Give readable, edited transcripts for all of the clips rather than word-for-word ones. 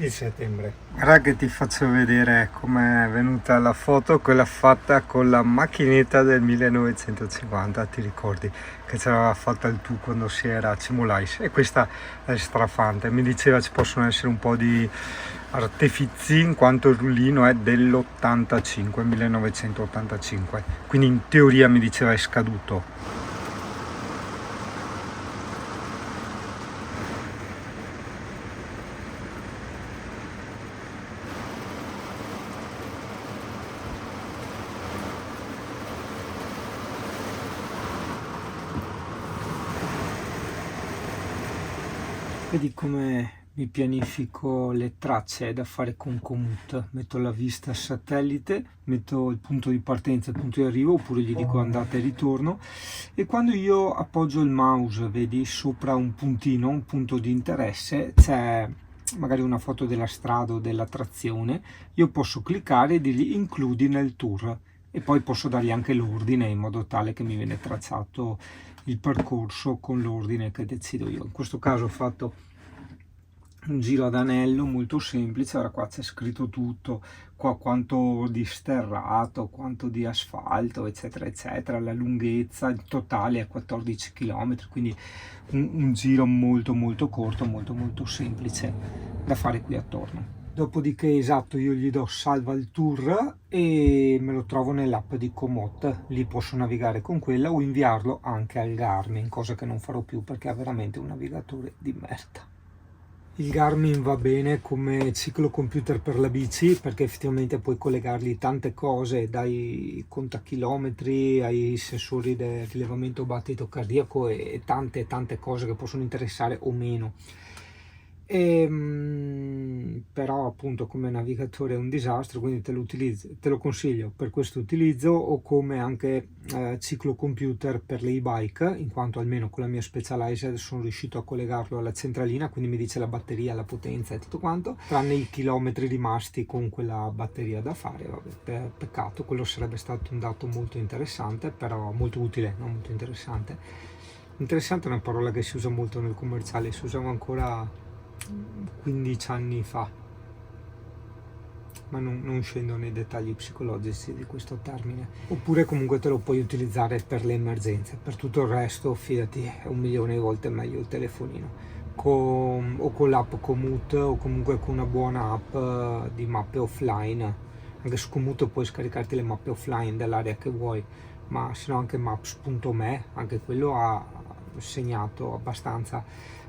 di settembre. Ora che ti faccio vedere com'è venuta la foto, quella fatta con la macchinetta del 1950, ti ricordi che ce l'aveva fatta il tu quando si era a Cimolais, e questa è strafante. Mi diceva ci possono essere un po' di artifizi in quanto il rullino è dell'85, 1985, quindi in teoria mi diceva è scaduto. Vedi come mi pianifico le tracce da fare con Komoot. Metto la vista satellite, metto il punto di partenza e il punto di arrivo, oppure gli dico andata e ritorno, e quando io appoggio il mouse, vedi, sopra un puntino, un punto di interesse, c'è magari una foto della strada o dell'attrazione, io posso cliccare e dirgli includi nel tour, e poi posso dargli anche l'ordine in modo tale che mi viene tracciato il percorso con l'ordine che decido io. In questo caso ho fatto un giro ad anello molto semplice. Ora qua c'è scritto tutto, qua quanto di sterrato, quanto di asfalto, eccetera eccetera, la lunghezza totale è 14 km, quindi un giro molto molto corto, molto semplice da fare qui attorno. Dopodiché, esatto, io gli do salva il tour e me lo trovo nell'app di Komoot. Lì posso navigare con quella o inviarlo anche al Garmin, cosa che non farò più perché ha veramente un navigatore di merda. Il Garmin va bene come ciclocomputer per la bici, perché effettivamente puoi collegargli tante cose, dai contachilometri ai sensori del rilevamento battito cardiaco e tante cose che possono interessare o meno. Però appunto come navigatore è un disastro, quindi te lo consiglio per questo utilizzo, o come anche ciclocomputer per le e-bike, in quanto almeno con la mia Specialized sono riuscito a collegarlo alla centralina, quindi mi dice la batteria, la potenza e tutto quanto, tranne i chilometri rimasti con quella batteria da fare. Vabbè, peccato, quello sarebbe stato un dato molto interessante, però molto utile, non molto interessante. Interessante è una parola che si usa molto nel commerciale, si usava ancora 15 anni fa, ma non scendo nei dettagli psicologici di questo termine. Oppure comunque te lo puoi utilizzare per le emergenze. Per tutto il resto, fidati, è 1.000.000 volte meglio il telefonino, o con l'app Komoot, o comunque con una buona app di mappe offline. Anche su Komoot puoi scaricarti le mappe offline dell'area che vuoi, ma se no anche maps.me, anche quello ha segnato abbastanza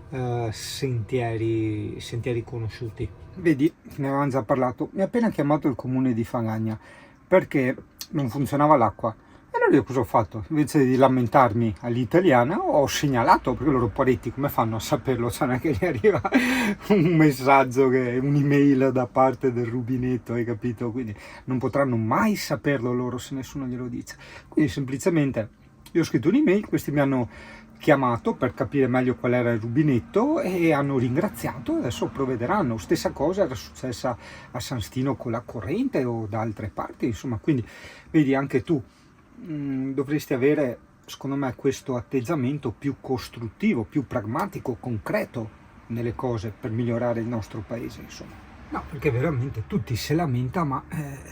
sentieri conosciuti. Vedi, ne avevamo già parlato. Mi ha appena chiamato il comune di Fagagna perché non funzionava l'acqua, e allora io cosa ho fatto? Invece di lamentarmi all'italiana ho segnalato, perché loro poretti come fanno a saperlo? Cioè non è che gli arriva un messaggio, un'email da parte del rubinetto, hai capito? Quindi non potranno mai saperlo loro se nessuno glielo dice. Quindi semplicemente io ho scritto un'email, questi mi hanno chiamato per capire meglio qual era il rubinetto e hanno ringraziato, adesso provvederanno. Stessa cosa era successa a San Stino con la corrente o da altre parti, insomma. Quindi vedi, anche tu dovresti avere, secondo me, questo atteggiamento più costruttivo, più pragmatico, concreto nelle cose per migliorare il nostro paese, insomma. No, perché veramente tutti se lamenta, ma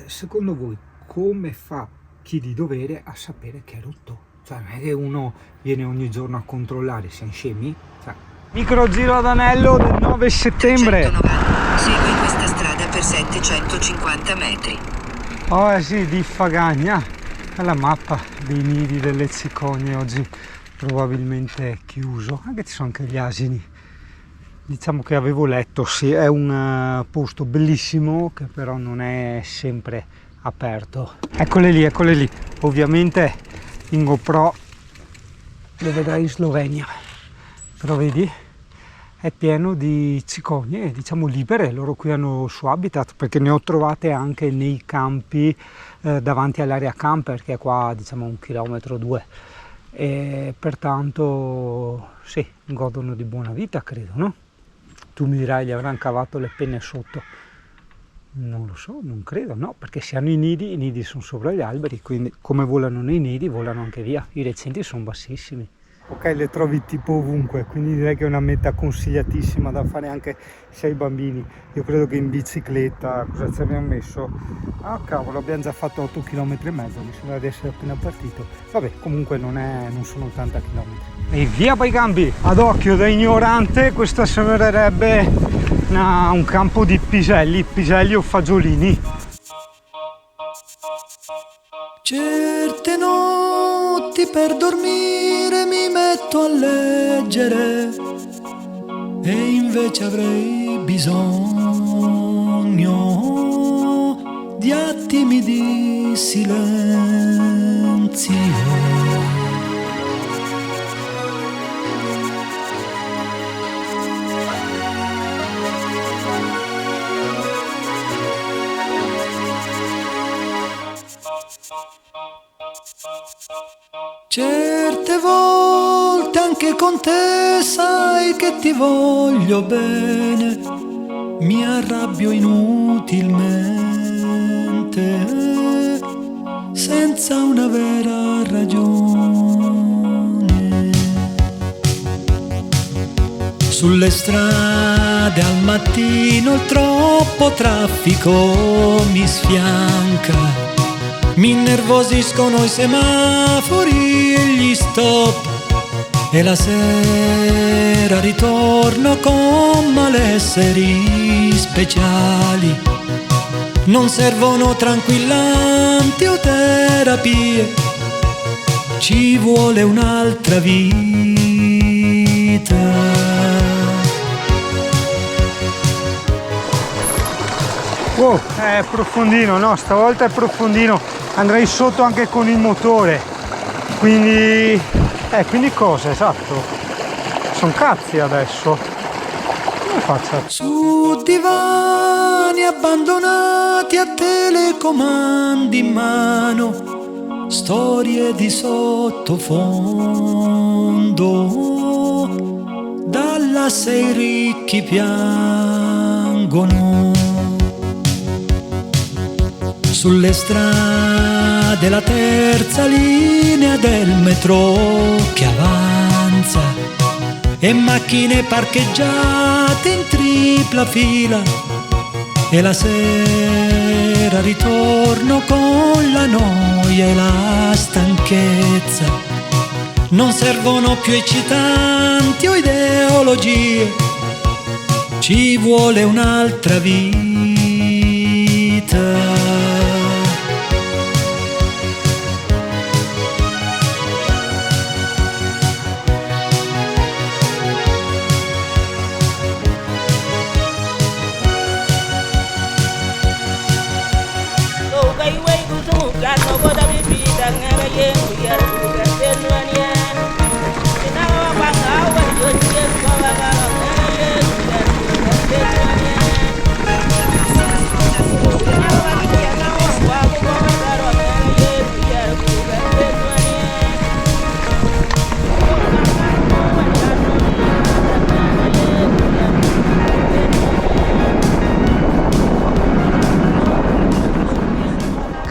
secondo voi come fa chi di dovere a sapere che è rotto? Cioè non è che uno viene ogni giorno a controllare, siamo scemi? Cioè. Micro giro ad anello del 9 settembre. 190. Segui questa strada per 750 metri. Oh sì, di Fagagna. È la mappa dei nidi delle cicogne, oggi probabilmente chiuso. Anche ci sono anche gli asini. Diciamo che avevo letto, sì, è un posto bellissimo che però non è sempre aperto. Eccole lì. Ovviamente in GoPro lo vedrai in Slovenia, però vedi è pieno di cicogne, diciamo libere. Loro qui hanno il suo habitat, perché ne ho trovate anche nei campi davanti all'area camper, che è qua diciamo 1 chilometro o 2, e pertanto sì, godono di buona vita, credo, no? Tu mi dirai, gli avranno cavato le penne sotto. Non lo so, non credo, no, perché se hanno i nidi sono sopra gli alberi, quindi come volano nei nidi volano anche via. I recenti sono bassissimi. Ok, le trovi tipo ovunque, quindi direi che è una meta consigliatissima da fare anche se hai bambini. Io credo che in bicicletta, cosa ci abbiamo messo? Ah cavolo, abbiamo già fatto 8 km e mezzo, mi sembra di essere appena partito. Vabbè, comunque non sono 80 km. E via poi cambi! Ad occhio da ignorante, questa sembrerebbe un campo di piselli o fagiolini. Certe notti per dormire mi metto a leggere e invece avrei bisogno di attimi di silenzio. Certe volte anche con te sai che ti voglio bene, mi arrabbio inutilmente, senza una vera ragione. Sulle strade al mattino il troppo traffico mi sfianca. Mi innervosiscono i semafori e gli stop, e la sera ritorno con malesseri speciali. Non servono tranquillanti o terapie, ci vuole un'altra vita. Oh, è profondino, no? Stavolta è profondino. Andrei sotto anche con il motore. Quindi cosa? Esatto. Sono cazzi adesso. Come faccio? Su divani abbandonati a telecomandi in mano, storie di sottofondo, Dallas e i ricchi piangono. Sulle strade la terza linea del metro che avanza, e macchine parcheggiate in tripla fila, e la sera ritorno con la noia e la stanchezza. Non servono più eccitanti o ideologie, ci vuole un'altra vita.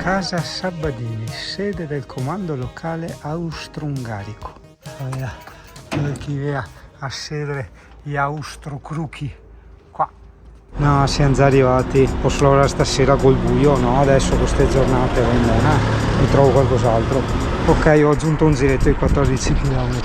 Casa Sabadini, sede del comando locale austro-ungarico. Dove chi vea a sedere gli austro-cruchi qua. No, siamo già arrivati. Posso lavorare stasera col buio? No, adesso queste giornate mi trovo qualcos'altro. Ok, ho aggiunto un giretto di 14 km.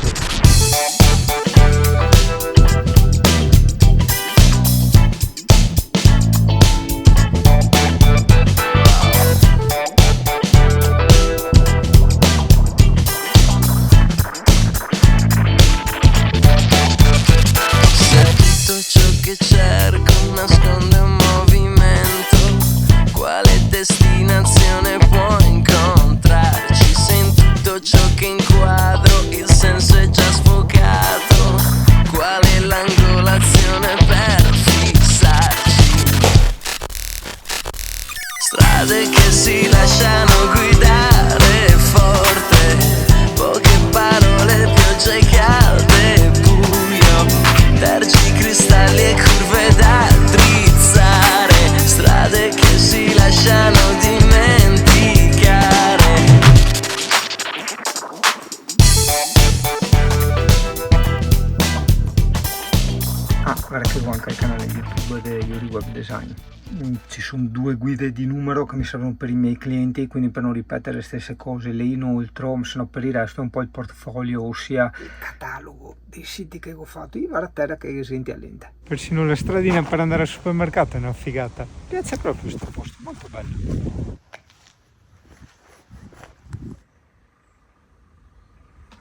Cerco nasconde un movimento, quale destinazione può incontrarci? Se in tutto ciò che inquadro il senso è già web design. Ci sono 2 guide di numero che mi servono per i miei clienti, quindi per non ripetere le stesse cose le inoltro, se no per il resto è un po' il portfolio, ossia il catalogo dei siti che ho fatto io a terra che senti all'ente. Persino la stradina per andare al supermercato è una figata. Mi piace proprio questo posto, molto bello.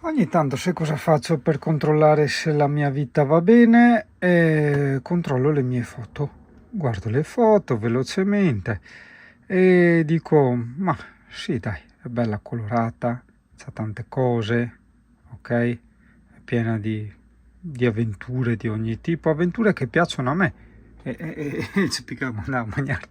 Ogni tanto sai cosa faccio per controllare se la mia vita va bene? Controllo le mie foto. Guardo le foto velocemente e dico, ma sì dai, è bella colorata, c'ha tante cose, ok? È piena di avventure di ogni tipo, avventure che piacciono a me. Ci picchiamo a mangiare,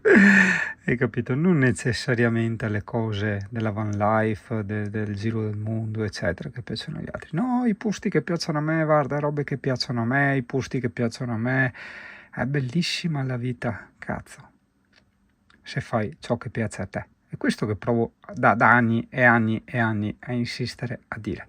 hai capito? Non necessariamente le cose della van life, del giro del mondo, eccetera, che piacciono agli altri. No, i posti che piacciono a me, guarda, robe che piacciono a me, i posti che piacciono a me. È bellissima la vita, cazzo, se fai ciò che piace a te. È questo che provo da anni e anni e anni a insistere a dire.